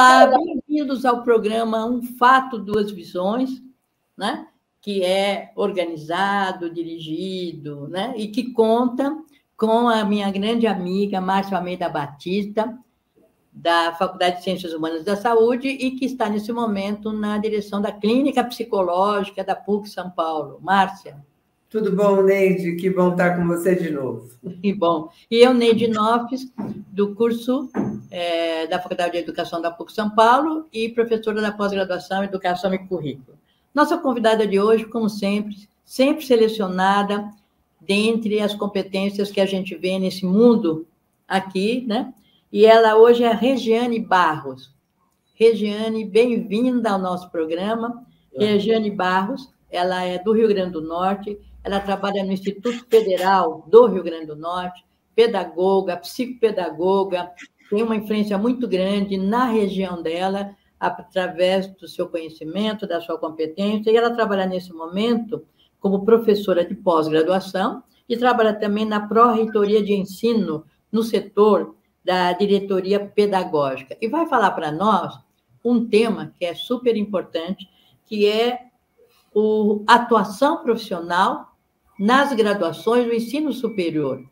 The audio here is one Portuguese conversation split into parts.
Olá, bem-vindos ao programa Um Fato, Duas Visões, né? Que é organizado, dirigido, né? E que conta com a minha grande amiga Márcia Almeida Batista, da Faculdade de Ciências Humanas da Saúde, e que está, nesse momento, na direção da Clínica Psicológica da PUC São Paulo. Márcia. Tudo bom, Neide? Que bom estar com você de novo. Que bom. E eu, Neide Nofres, do curso da Faculdade de Educação da PUC São Paulo e professora da pós-graduação em Educação e Currículo. Nossa convidada de hoje, como sempre selecionada dentre as competências que a gente vê nesse mundo aqui, né? E ela hoje é a Regiane Barros. Regiane, bem-vinda ao nosso programa. Regiane Barros, ela é do Rio Grande do Norte, ela trabalha no Instituto Federal do Rio Grande do Norte, pedagoga, psicopedagoga, tem uma influência muito grande na região dela, através do seu conhecimento, da sua competência, e ela trabalha nesse momento como professora de pós-graduação e trabalha também na Pró-Reitoria de Ensino, no setor da diretoria pedagógica. E vai falar para nós um tema que é super importante, que é a atuação profissional nas graduações do ensino superior.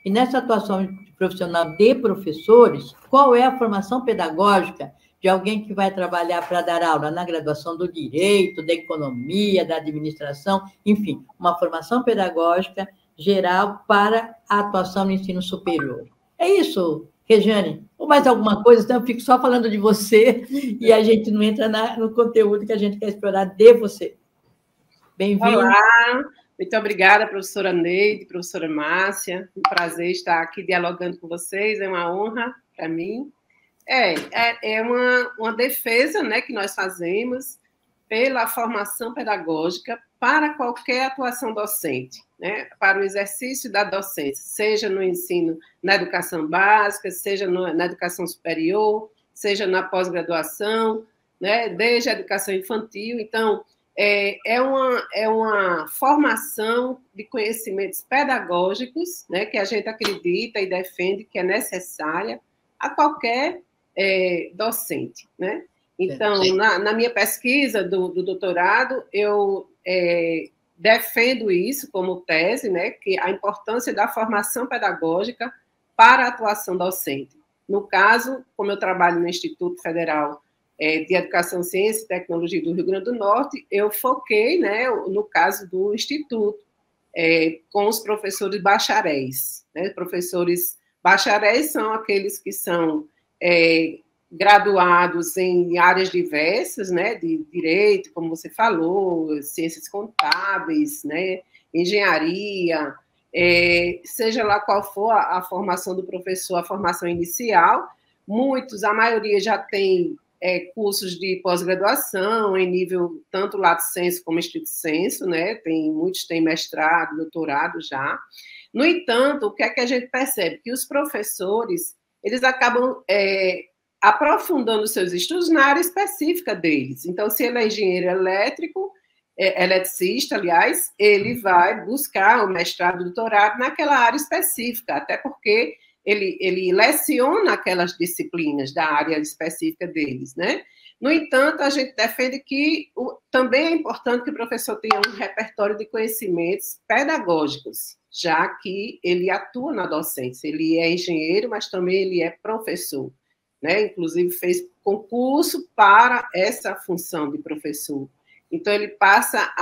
E nessa atuação profissional de professores, qual é a formação pedagógica de alguém que vai trabalhar para dar aula na graduação do direito, da economia, da administração, enfim, uma formação pedagógica geral para a atuação no ensino superior. É isso, Regiane? Ou mais alguma coisa? Então, eu fico só falando de você e a gente não entra no conteúdo que a gente quer explorar de você. Bem-vinda. Olá, muito obrigada, professora Neide, professora Márcia. Um prazer estar aqui dialogando com vocês, é uma honra para mim. É uma defesa, né, que nós fazemos pela formação pedagógica para qualquer atuação docente, né, para o exercício da docência, seja no ensino, na educação básica, seja na educação superior, seja na pós-graduação, né, desde a educação infantil. Então, é uma formação de conhecimentos pedagógicos, né, que a gente acredita e defende que é necessária a qualquer docente, né? Então, na minha pesquisa do doutorado, eu defendo isso como tese, né, que a importância da formação pedagógica para a atuação docente. No caso, como eu trabalho no Instituto Federal de Educação, Ciência e Tecnologia do Rio Grande do Norte, eu foquei, né, no caso do Instituto, com os professores bacharéis. Né? Professores bacharéis são aqueles que são graduados em áreas diversas, né, de direito, como você falou, ciências contábeis, né, engenharia, seja lá qual for a formação do professor, a formação inicial. A maioria já tem cursos de pós-graduação em nível tanto lato sensu como estrito sensu, né? Muitos têm mestrado, doutorado já. No entanto, o que é que a gente percebe? Que os professores, eles acabam aprofundando seus estudos na área específica deles. Então, se ele é engenheiro elétrico, eletricista, aliás, ele vai buscar o mestrado, o doutorado naquela área específica, até porque ele leciona aquelas disciplinas da área específica deles, né? No entanto, a gente defende que também é importante que o professor tenha um repertório de conhecimentos pedagógicos, já que ele atua na docência. Ele é engenheiro, mas também ele é professor, né? Inclusive fez concurso para essa função de professor. Então, ele passa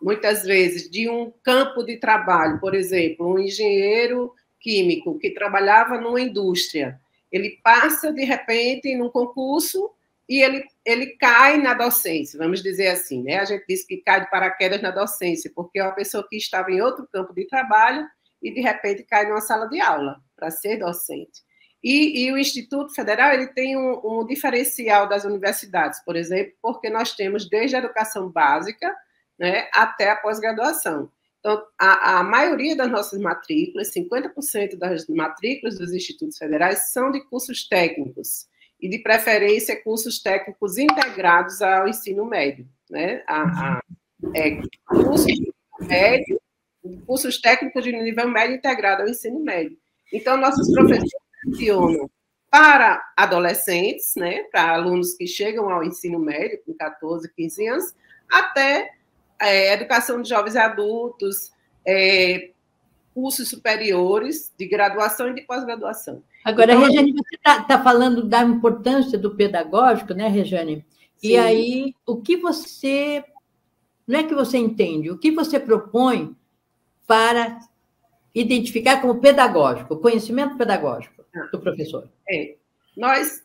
muitas vezes, de um campo de trabalho, por exemplo, um engenheiro químico que trabalhava numa indústria, ele passa, de repente, num concurso e ele cai na docência, vamos dizer assim, né? A gente diz que cai de paraquedas na docência, porque é uma pessoa que estava em outro campo de trabalho e, de repente, cai numa sala de aula para ser docente. E o Instituto Federal ele tem um diferencial das universidades, por exemplo, porque nós temos desde a educação básica, né, até a pós-graduação. Então, a maioria das nossas matrículas, 50% das matrículas dos institutos federais são de cursos técnicos, e de preferência cursos técnicos integrados ao ensino médio, né? Cursos técnicos de nível médio integrado ao ensino médio. Então, nossos professores lecionam para adolescentes, né, para alunos que chegam ao ensino médio, com 14, 15 anos, até educação de jovens e adultos, cursos superiores de graduação e de pós-graduação. Agora, então, Regiane, você está falando da importância do pedagógico, né, Regiane? Sim. E aí, o que você... Não é que você entende, o que você propõe para identificar como pedagógico, o conhecimento pedagógico do professor?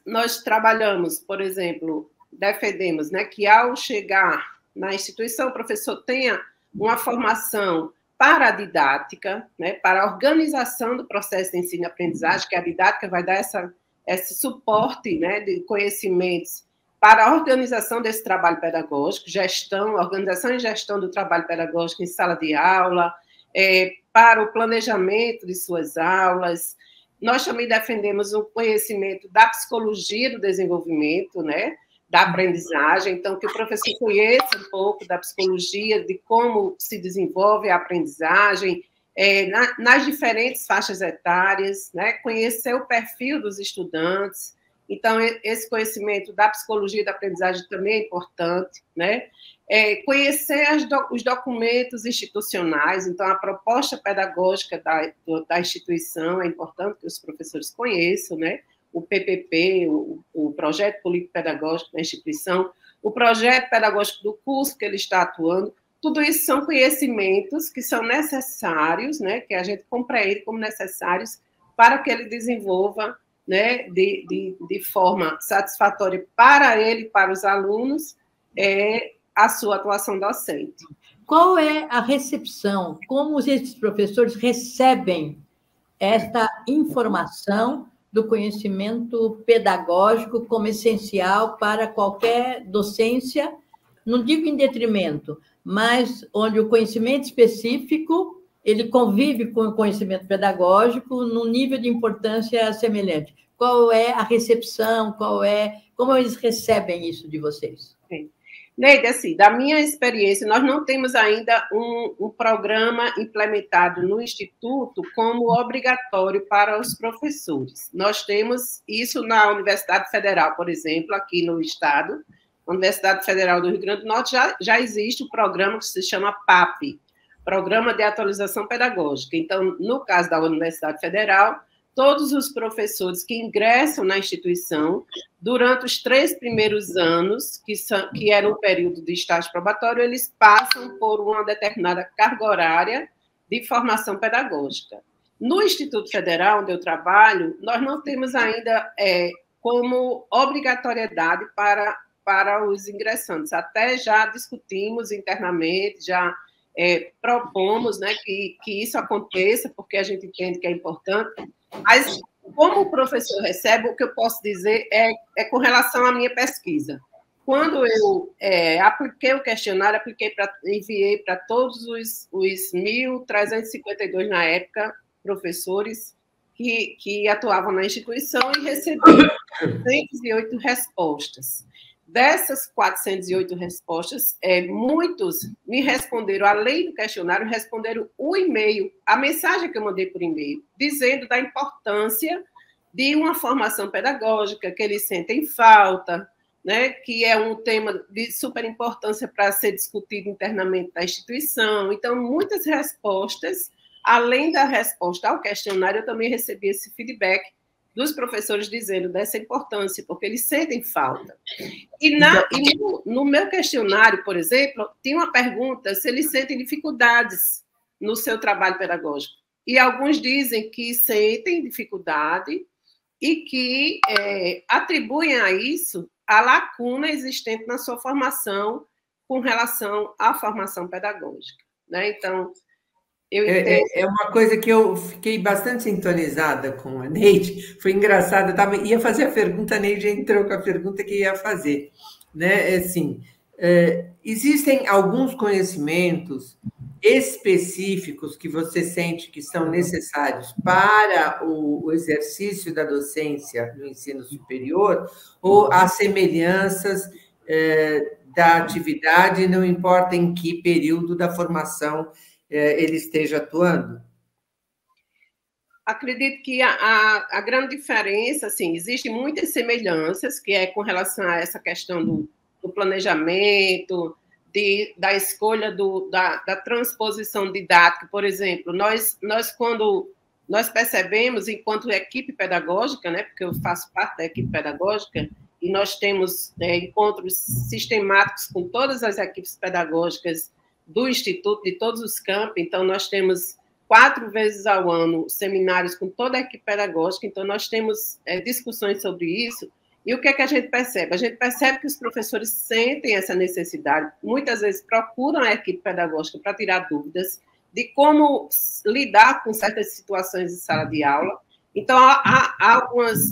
Nós trabalhamos, por exemplo, defendemos, né, que ao chegar na instituição, o professor tenha uma formação para a didática, né, para a organização do processo de ensino e aprendizagem, que a didática vai dar esse suporte, né, de conhecimentos para a organização desse trabalho pedagógico, organização e gestão do trabalho pedagógico em sala de aula, para o planejamento de suas aulas. Nós também defendemos o conhecimento da psicologia do desenvolvimento, né, da aprendizagem, então que o professor conheça um pouco da psicologia, de como se desenvolve a aprendizagem, nas diferentes faixas etárias, né, conhecer o perfil dos estudantes. Então, esse conhecimento da psicologia da aprendizagem também é importante, né? Conhecer os documentos institucionais, então, a proposta pedagógica da instituição, é importante que os professores conheçam, né? O PPP, o Projeto Político Pedagógico da instituição, o projeto pedagógico do curso que ele está atuando, tudo isso são conhecimentos que são necessários, né? Que a gente compreende como necessários para que ele desenvolva, né, de forma satisfatória para ele e para os alunos, a sua atuação docente. Qual é a recepção? Como esses professores recebem esta informação do conhecimento pedagógico como essencial para qualquer docência, não digo em detrimento, mas onde o conhecimento específico ele convive com o conhecimento pedagógico num nível de importância semelhante. Qual é a recepção? Como eles recebem isso de vocês? Sim. Neide, assim, da minha experiência, nós não temos ainda um programa implementado no Instituto como obrigatório para os professores. Nós temos isso na Universidade Federal, por exemplo, aqui no Estado. Na Universidade Federal do Rio Grande do Norte já existe um programa que se chama PAP, Programa de Atualização Pedagógica. Então, no caso da Universidade Federal, todos os professores que ingressam na instituição, durante os 3 primeiros anos, que era o período de estágio probatório, eles passam por uma determinada carga horária de formação pedagógica. No Instituto Federal, onde eu trabalho, nós não temos ainda como obrigatoriedade para os ingressantes. Até já discutimos internamente, já propomos, né, que isso aconteça, porque a gente entende que é importante, mas como o professor recebe, o que eu posso dizer é com relação à minha pesquisa. Quando eu apliquei o questionário, enviei para todos os 1.352, na época, professores que atuavam na instituição e recebi 408 respostas. Dessas 408 respostas, muitos me responderam, além do questionário, responderam o e-mail, a mensagem que eu mandei por e-mail, dizendo da importância de uma formação pedagógica, que eles sentem falta, né, que é um tema de super importância para ser discutido internamente na instituição. Então, muitas respostas, além da resposta ao questionário, eu também recebi esse feedback dos professores dizendo dessa importância, porque eles sentem falta. E no meu questionário, por exemplo, tinha uma pergunta se eles sentem dificuldades no seu trabalho pedagógico. E alguns dizem que sentem dificuldade e que atribuem a isso a lacuna existente na sua formação com relação à formação pedagógica, né? Então, é uma coisa que eu fiquei bastante sintonizada com a Neide. Foi engraçado, ia fazer a pergunta, a Neide entrou com a pergunta que ia fazer, né? Assim, existem alguns conhecimentos específicos que você sente que são necessários para o exercício da docência no ensino superior, ou há semelhanças da atividade, não importa em que período da formação ele esteja atuando? acredito que a grande diferença, assim, existem muitas semelhanças, que é com relação a essa questão do planejamento, da escolha da transposição didática. Por exemplo, nós quando nós percebemos, enquanto equipe pedagógica, né, porque eu faço parte da equipe pedagógica, e nós temos encontros sistemáticos com todas as equipes pedagógicas do Instituto, de todos os campos, então nós temos 4 vezes ao ano seminários com toda a equipe pedagógica, então nós temos discussões sobre isso. E o que é que a gente percebe? A gente percebe que os professores sentem essa necessidade, muitas vezes procuram a equipe pedagógica para tirar dúvidas de como lidar com certas situações de sala de aula. Então, há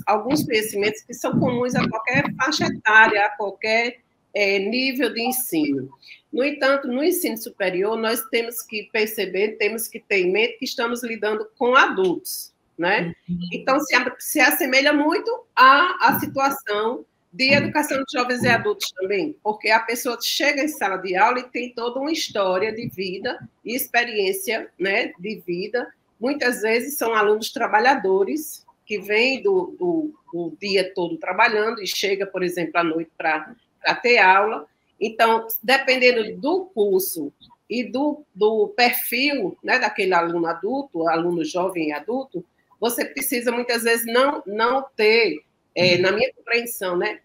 alguns conhecimentos que são comuns a qualquer faixa etária, a qualquer nível de ensino. No entanto, no ensino superior, nós temos que perceber, temos que ter em mente que estamos lidando com adultos, né? Então, se assemelha muito à situação de educação de jovens e adultos também, porque a pessoa chega em sala de aula e tem toda uma história de vida e experiência, né, de vida. Muitas vezes são alunos trabalhadores que vêm do dia todo trabalhando e chega, por exemplo, à noite para ter aula. Então, dependendo do curso e do perfil, né, daquele aluno adulto, aluno jovem e adulto, você precisa, muitas vezes, não ter, na minha compreensão, né,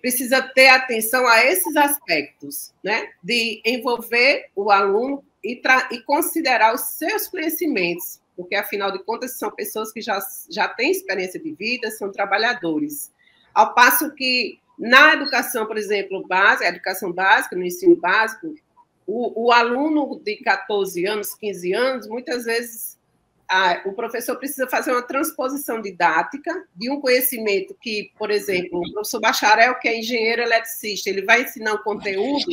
precisa ter atenção a esses aspectos, né, de envolver o aluno e considerar os seus conhecimentos, porque, afinal de contas, são pessoas que já têm experiência de vida, são trabalhadores. Ao passo que, na educação, por exemplo, a educação básica, no ensino básico, o aluno de 14 anos, 15 anos, muitas vezes o professor precisa fazer uma transposição didática de um conhecimento que, por exemplo, o professor bacharel, que é engenheiro eletricista, ele vai ensinar um conteúdo,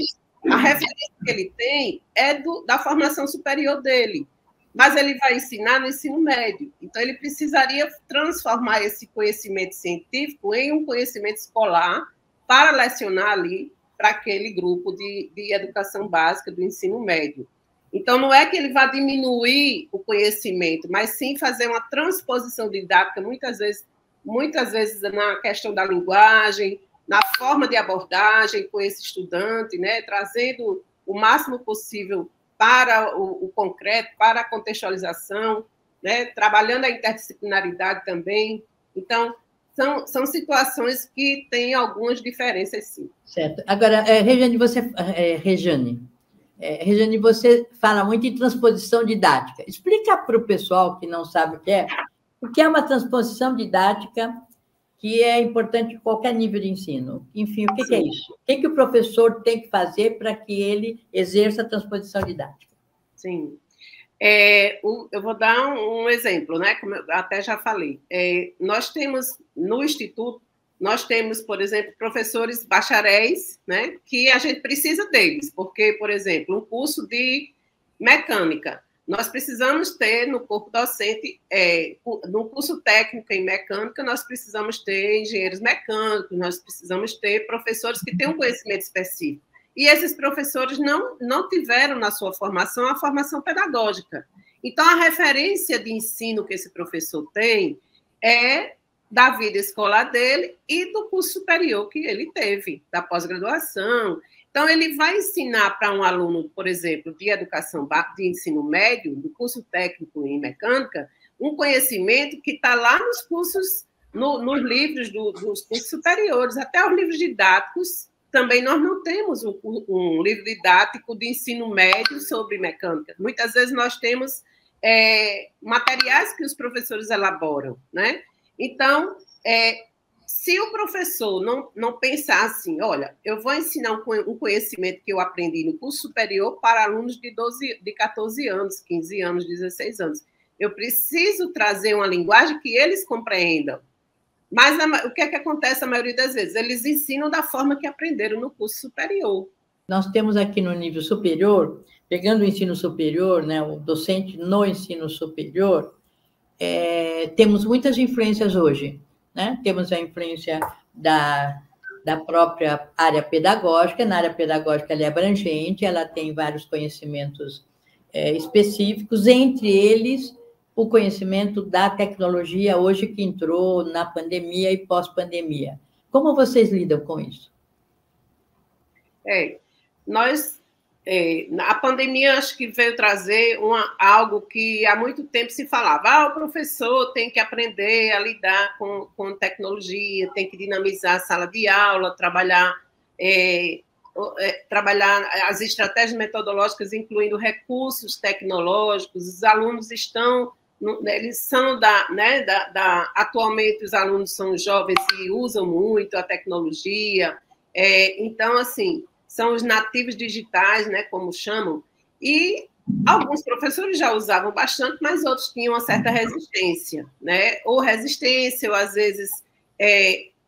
a referência que ele tem é da formação superior dele, mas ele vai ensinar no ensino médio. Então, ele precisaria transformar esse conhecimento científico em um conhecimento escolar para lecionar ali para aquele grupo de educação básica do ensino médio. Então, não é que ele vá diminuir o conhecimento, mas sim fazer uma transposição didática, muitas vezes na questão da linguagem, na forma de abordagem com esse estudante, né, trazendo o máximo possível para o concreto, para a contextualização, né, trabalhando a interdisciplinaridade também. Então, são situações que têm algumas diferenças, sim. Certo. Agora, Regiane, Regiane, você fala muito em transposição didática. Explica para o pessoal que não sabe o que é uma transposição didática que é importante em qualquer nível de ensino. Enfim, o que é isso? O que o professor tem que fazer para que ele exerça a transposição didática? Sim. Eu vou dar um exemplo, né? Como eu até já falei. Nós temos, no Instituto, por exemplo, professores bacharéis, né, que a gente precisa deles, porque, por exemplo, um curso de mecânica, nós precisamos ter no corpo docente, no curso técnico em mecânica, nós precisamos ter engenheiros mecânicos, nós precisamos ter professores que tenham conhecimento específico. E esses professores não tiveram na sua formação a formação pedagógica. Então, a referência de ensino que esse professor tem é da vida escolar dele e do curso superior que ele teve, da pós-graduação. Então, ele vai ensinar para um aluno, por exemplo, de educação de ensino médio, do curso técnico em mecânica, um conhecimento que está lá nos cursos, nos livros dos cursos superiores, até os livros didáticos. Também nós não temos um livro didático de ensino médio sobre mecânica. Muitas vezes nós temos materiais que os professores elaboram, né? Então, se o professor não pensar assim, olha, eu vou ensinar um conhecimento que eu aprendi no curso superior para alunos de 14 anos, 15 anos, 16 anos. Eu preciso trazer uma linguagem que eles compreendam. Mas o que é que acontece a maioria das vezes? Eles ensinam da forma que aprenderam no curso superior. Nós temos aqui no nível superior, pegando o ensino superior, né, o docente no ensino superior, temos muitas influências hoje, né? Temos a influência da própria área pedagógica. Na área pedagógica ela é abrangente, ela tem vários conhecimentos específicos, entre eles o conhecimento da tecnologia hoje que entrou na pandemia e pós-pandemia. Como vocês lidam com isso? A pandemia acho que veio trazer algo que há muito tempo se falava. O professor tem que aprender a lidar com tecnologia, tem que dinamizar a sala de aula, trabalhar as estratégias metodológicas, incluindo recursos tecnológicos. Os alunos eles são atualmente os alunos são jovens e usam muito a tecnologia. Então, assim, são os nativos digitais, né, como chamam, e alguns professores já usavam bastante, mas outros tinham uma certa resistência, né, ou às vezes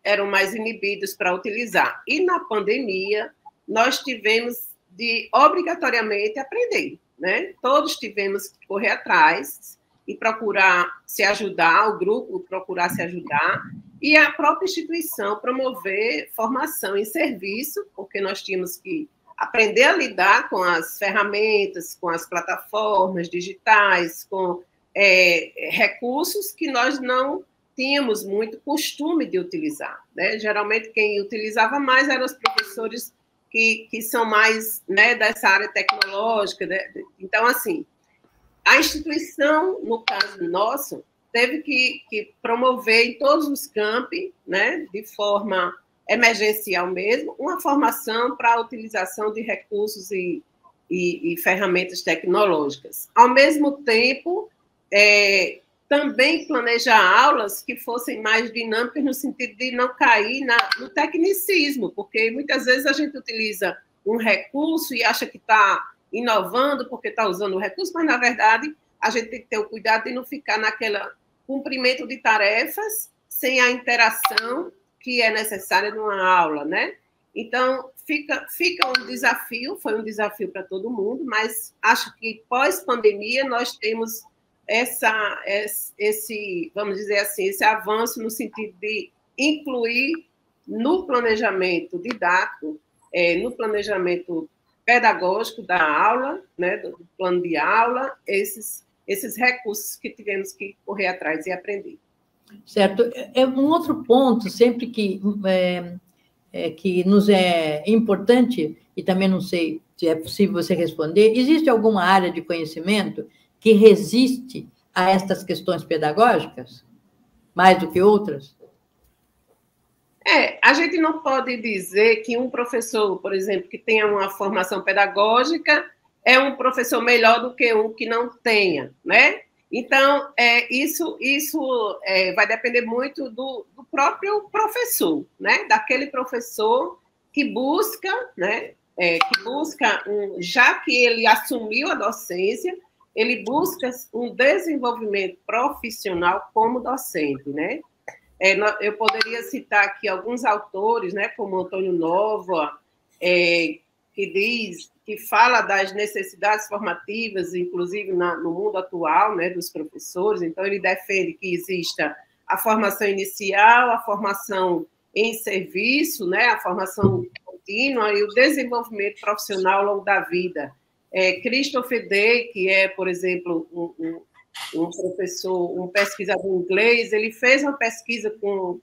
eram mais inibidos para utilizar. E na pandemia, nós tivemos de obrigatoriamente aprender, né? Todos tivemos que correr atrás e procurar se ajudar, o grupo procurar se ajudar, e a própria instituição promover formação em serviço, porque nós tínhamos que aprender a lidar com as ferramentas, com as plataformas digitais, com recursos que nós não tínhamos muito costume de utilizar, né? Geralmente, quem utilizava mais eram os professores que são mais, né, dessa área tecnológica, né? Então, assim, a instituição, no caso nosso, teve que promover em todos os campi, né, de forma emergencial mesmo, uma formação para a utilização de recursos e ferramentas tecnológicas. Ao mesmo tempo, também planejar aulas que fossem mais dinâmicas no sentido de não cair no tecnicismo, porque muitas vezes a gente utiliza um recurso e acha que está inovando porque está usando o recurso, mas, na verdade, a gente tem que ter o cuidado de não ficar naquele cumprimento de tarefas sem a interação que é necessária numa aula, né? Então, fica um desafio, foi um desafio para todo mundo, mas acho que pós-pandemia nós temos esse, vamos dizer assim, esse avanço no sentido de incluir no planejamento didático, no planejamento pedagógico da aula, né, do plano de aula, esses recursos que tivemos que correr atrás e aprender. Certo. Um outro ponto, sempre que nos é importante, e também não sei se é possível você responder, existe alguma área de conhecimento que resiste a estas questões pedagógicas, mais do que outras? A gente não pode dizer que um professor, por exemplo, que tenha uma formação pedagógica é um professor melhor do que um que não tenha, né? Então, isso vai depender muito do próprio professor, né? Daquele professor que busca, né? Já que ele assumiu a docência, ele busca um desenvolvimento profissional como docente, né? Eu poderia citar aqui alguns autores, né, como Antônio Nova, que fala das necessidades formativas, inclusive no mundo atual, né, dos professores. Então, ele defende que exista a formação inicial, a formação em serviço, né, a formação contínua e o desenvolvimento profissional ao longo da vida. Christopher Day, que é, por exemplo, um professor, um pesquisador inglês, ele fez uma pesquisa com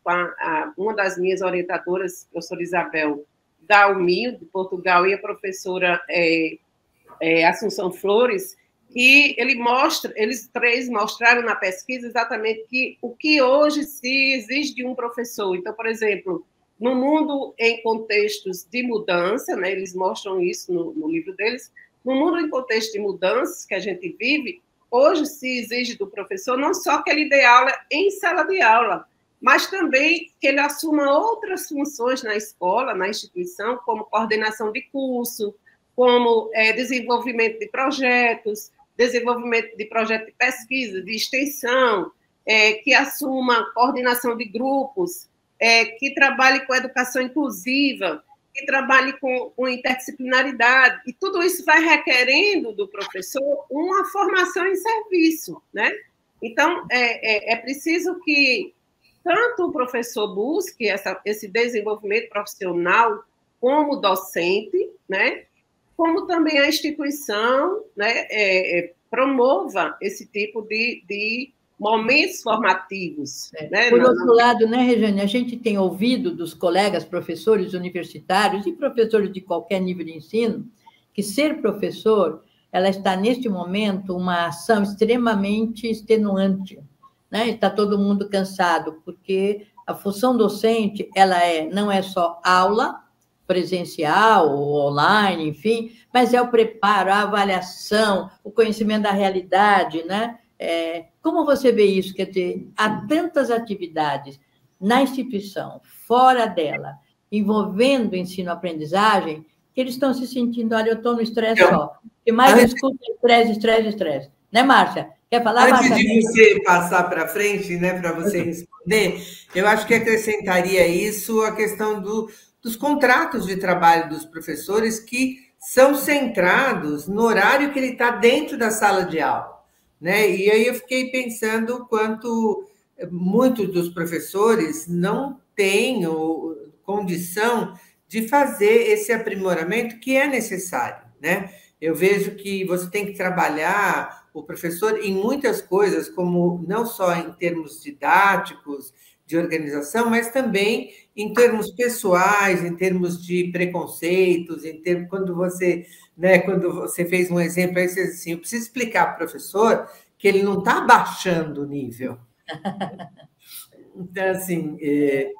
uma das minhas orientadoras, a professora Isabel Dalminho, de Portugal, e a professora Assunção Flores, e eles três mostraram na pesquisa exatamente o que hoje se exige de um professor. Então, por exemplo, no mundo em contextos de mudança, né, eles mostram isso no livro deles, no mundo em contexto de mudanças que a gente vive, hoje se exige do professor não só que ele dê aula em sala de aula, mas também que ele assuma outras funções na escola, na instituição, como coordenação de curso, como desenvolvimento de projetos de pesquisa, de extensão, que assuma coordenação de grupos, que trabalhe com educação inclusiva, que trabalhe com interdisciplinaridade, e tudo isso vai requerendo do professor uma formação em serviço, né? Então, é preciso que tanto o professor busque esse desenvolvimento profissional como docente, né? Como também a instituição, né? promova esse tipo de momentos formativos. Né? Por outro lado, né, Regiane, a gente tem ouvido dos colegas professores universitários e professores de qualquer nível de ensino que ser professor, ela está, neste momento, uma ação extremamente extenuante, né? Está todo mundo cansado, porque a função docente, ela não é só aula presencial ou online, enfim, mas é o preparo, a avaliação, o conhecimento da realidade, né? Como você vê isso? Quer dizer, há tantas atividades na instituição, fora dela, envolvendo ensino-aprendizagem, que eles estão se sentindo, olha, eu estou no estresse só. E mais discuto estresse. Né, Márcia? Quer falar, Márcia? Antes de você passar para frente, né, para você responder, eu acho que acrescentaria isso a questão dos contratos de trabalho dos professores que são centrados no horário que ele está dentro da sala de aula, né? E aí eu fiquei pensando quanto muitos dos professores não têm condição de fazer esse aprimoramento que é necessário, né? Eu vejo que você tem que trabalhar o professor em muitas coisas, como não só em termos didáticos, de organização, mas também em termos pessoais, em termos de preconceitos, quando você fez um exemplo, aí você disse assim, eu preciso explicar para o professor que ele não está abaixando o nível. Então, assim,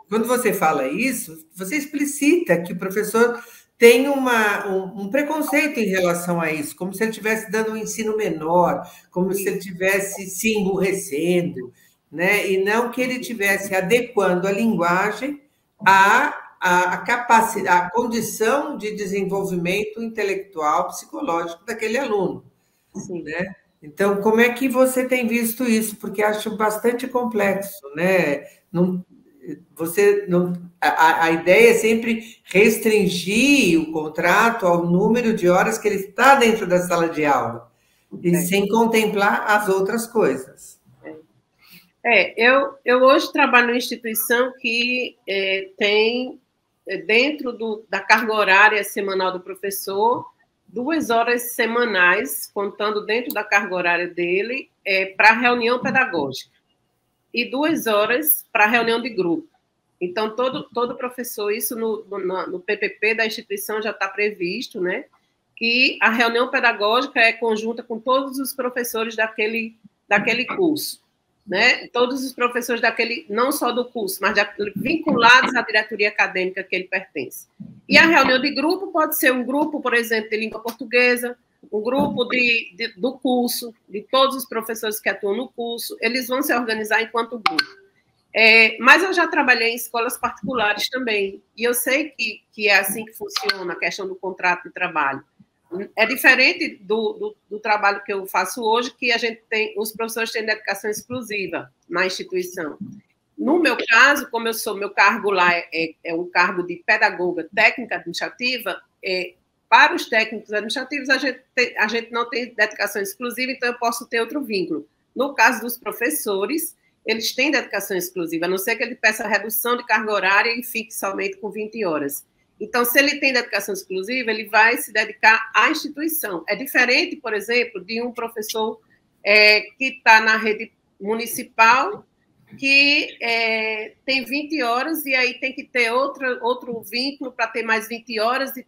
quando você fala isso, você explicita que o professor tem um preconceito em relação a isso, como se ele estivesse dando um ensino menor, como se ele estivesse se emburrecendo, né? E não que ele estivesse adequando a linguagem à capacidade, à condição de desenvolvimento intelectual, psicológico daquele aluno. Sim. Né? Então, como é que você tem visto isso? Porque acho bastante complexo, né? A ideia é sempre restringir o contrato ao número de horas que ele está dentro da sala de aula, e sem contemplar as outras coisas. Eu hoje trabalho numa instituição que tem, dentro da carga horária semanal do professor, 2 horas semanais, contando dentro da carga horária dele, para reunião pedagógica, e 2 horas para reunião de grupo. Então, todo professor, isso no PPP da instituição já está previsto, né? Que a reunião pedagógica é conjunta com todos os professores daquele curso, né? Todos os professores não só do curso, mas vinculados à diretoria acadêmica que ele pertence. E a reunião de grupo pode ser um grupo, por exemplo, de língua portuguesa, um grupo do curso, de todos os professores que atuam no curso, eles vão se organizar enquanto grupo. Mas eu já trabalhei em escolas particulares também, e eu sei que é assim que funciona a questão do contrato de trabalho. É diferente do trabalho que eu faço hoje, que os professores têm dedicação exclusiva na instituição. No meu caso, como meu cargo lá é um cargo de pedagoga técnica administrativa, para os técnicos administrativos a gente não tem dedicação exclusiva, então eu posso ter outro vínculo. No caso dos professores, eles têm dedicação exclusiva, a não ser que ele peça redução de carga horária e fique somente com 20 horas. Então, se ele tem dedicação exclusiva, ele vai se dedicar à instituição. É diferente, por exemplo, de um professor que está na rede municipal, que tem 20 horas e aí tem que ter outro vínculo para ter mais 20 horas, e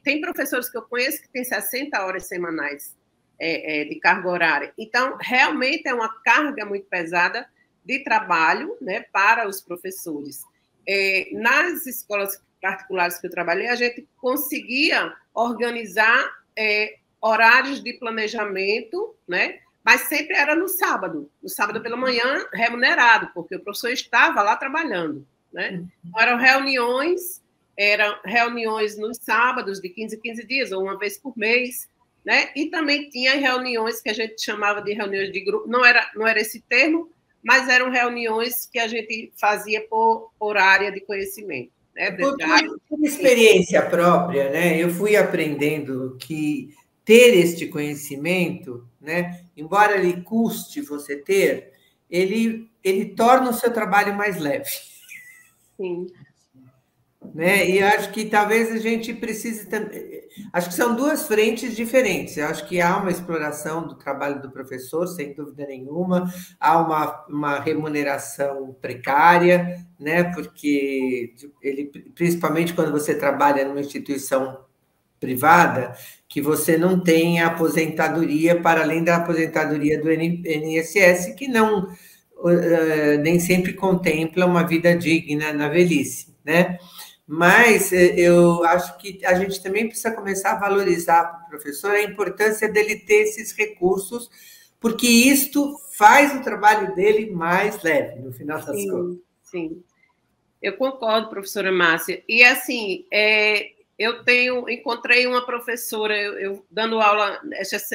tem professores que eu conheço que têm 60 horas semanais de carga horária. Então, realmente é uma carga muito pesada de trabalho, né, para os professores. Nas escolas particulares que eu trabalhei, a gente conseguia organizar horários de planejamento, né, mas sempre era no sábado pela manhã, remunerado, porque o professor estava lá trabalhando, né? Então, eram reuniões nos sábados, de 15 em 15 dias, ou uma vez por mês, né? E também tinha reuniões que a gente chamava de reuniões de grupo, não era esse termo, mas eram reuniões que a gente fazia por área de conhecimento. Né? Por experiência própria, né? Eu fui aprendendo que ter este conhecimento, né, embora lhe custe você ter, ele torna o seu trabalho mais leve. Sim. né? E acho que talvez a gente precise também. Acho que são duas frentes diferentes. Eu acho que há uma exploração do trabalho do professor, sem dúvida nenhuma, há uma remuneração precária, né? Porque ele, principalmente quando você trabalha numa instituição privada, que você não tem a aposentadoria para além da aposentadoria do INSS, que não nem sempre contempla uma vida digna na velhice, né? Mas eu acho que a gente também precisa começar a valorizar para o professor a importância dele ter esses recursos, porque isto faz o trabalho dele mais leve, no final das contas. Sim, eu concordo, professora Márcia. E, assim, encontrei uma professora, eu dando aula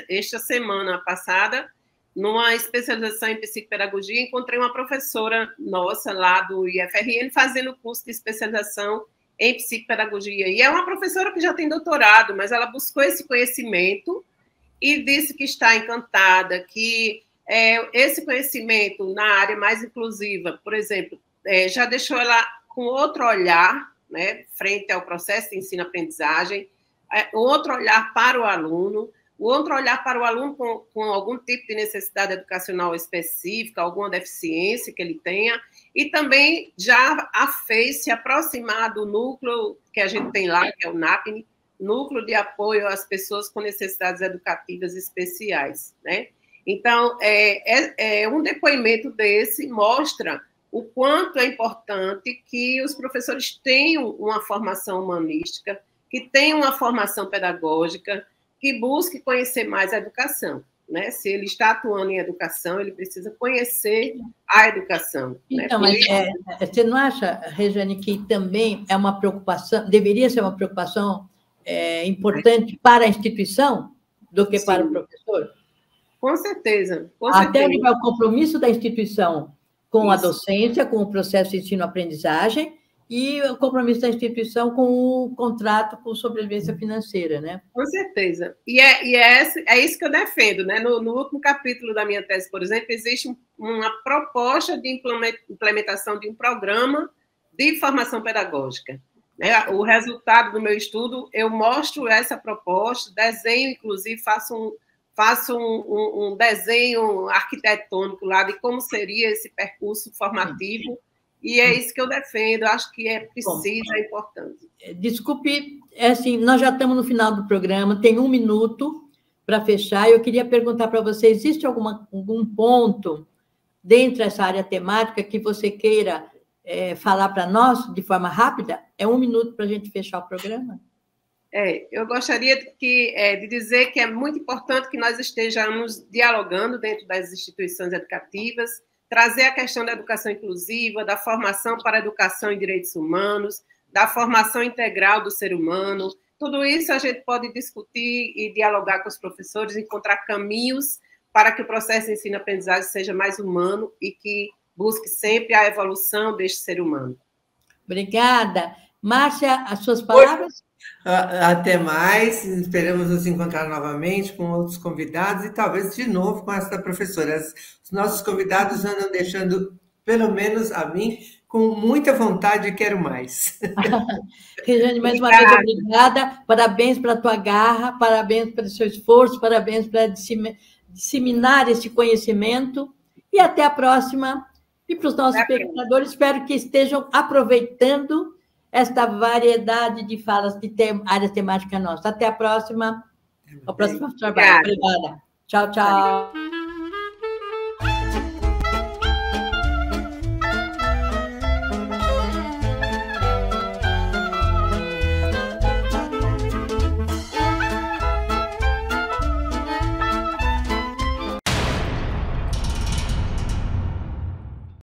esta semana passada, numa especialização em psicopedagogia, encontrei uma professora nossa lá do IFRN fazendo curso de especialização em psicopedagogia. E é uma professora que já tem doutorado, mas ela buscou esse conhecimento e disse que está encantada, que esse conhecimento na área mais inclusiva, por exemplo, já deixou ela com outro olhar, né, frente ao processo de ensino-aprendizagem, outro olhar para o aluno, outro olhar para o aluno com algum tipo de necessidade educacional específica, alguma deficiência que ele tenha, e também já a fez se aproximar do núcleo que a gente tem lá, que é o NAPNE, Núcleo de Apoio às Pessoas com Necessidades Educativas Especiais, né? Então, um depoimento desse mostra o quanto é importante que os professores tenham uma formação humanística, que tenham uma formação pedagógica, que busque conhecer mais a educação, né? Se ele está atuando em educação, ele precisa conhecer a educação. Então, né? mas você não acha, Regiane, que também é uma preocupação, deveria ser uma preocupação importante para a instituição do que para o professor? Com certeza. Até onde vai o compromisso da instituição com a docência, com o processo de ensino-aprendizagem, e o compromisso da instituição com o contrato com sobrevivência financeira, né? Com certeza. E é isso que eu defendo, né? No último capítulo da minha tese, por exemplo, existe uma proposta de implementação de um programa de formação pedagógica. Né? O resultado do meu estudo, eu mostro essa proposta, desenho, inclusive, faço um desenho arquitetônico lá de como seria esse percurso formativo. E é isso que eu defendo, acho que é preciso, é importante. Desculpe, assim, nós já estamos no final do programa, tem 1 minuto para fechar. Eu queria perguntar para você, existe algum ponto dentro dessa área temática que você queira falar para nós de forma rápida? É 1 minuto para a gente fechar o programa. Eu gostaria de dizer que é muito importante que nós estejamos dialogando dentro das instituições educativas, trazer a questão da educação inclusiva, da formação para a educação em direitos humanos, da formação integral do ser humano. Tudo isso a gente pode discutir e dialogar com os professores, encontrar caminhos para que o processo de ensino-aprendizagem seja mais humano e que busque sempre a evolução deste ser humano. Obrigada. Márcia, as suas palavras? Até mais, esperamos nos encontrar novamente com outros convidados e talvez de novo com essa professora. Os nossos convidados andam deixando, pelo menos a mim, com muita vontade e quero mais. Regiane, mais uma vez, obrigada. Parabéns pela tua garra, parabéns pelo seu esforço, parabéns para disseminar esse conhecimento e até a próxima. E para os nossos espectadores, espero que estejam aproveitando esta variedade de falas de áreas temáticas nossas. Até a próxima. Ao próximo trabalho. Obrigada. Tchau, tchau.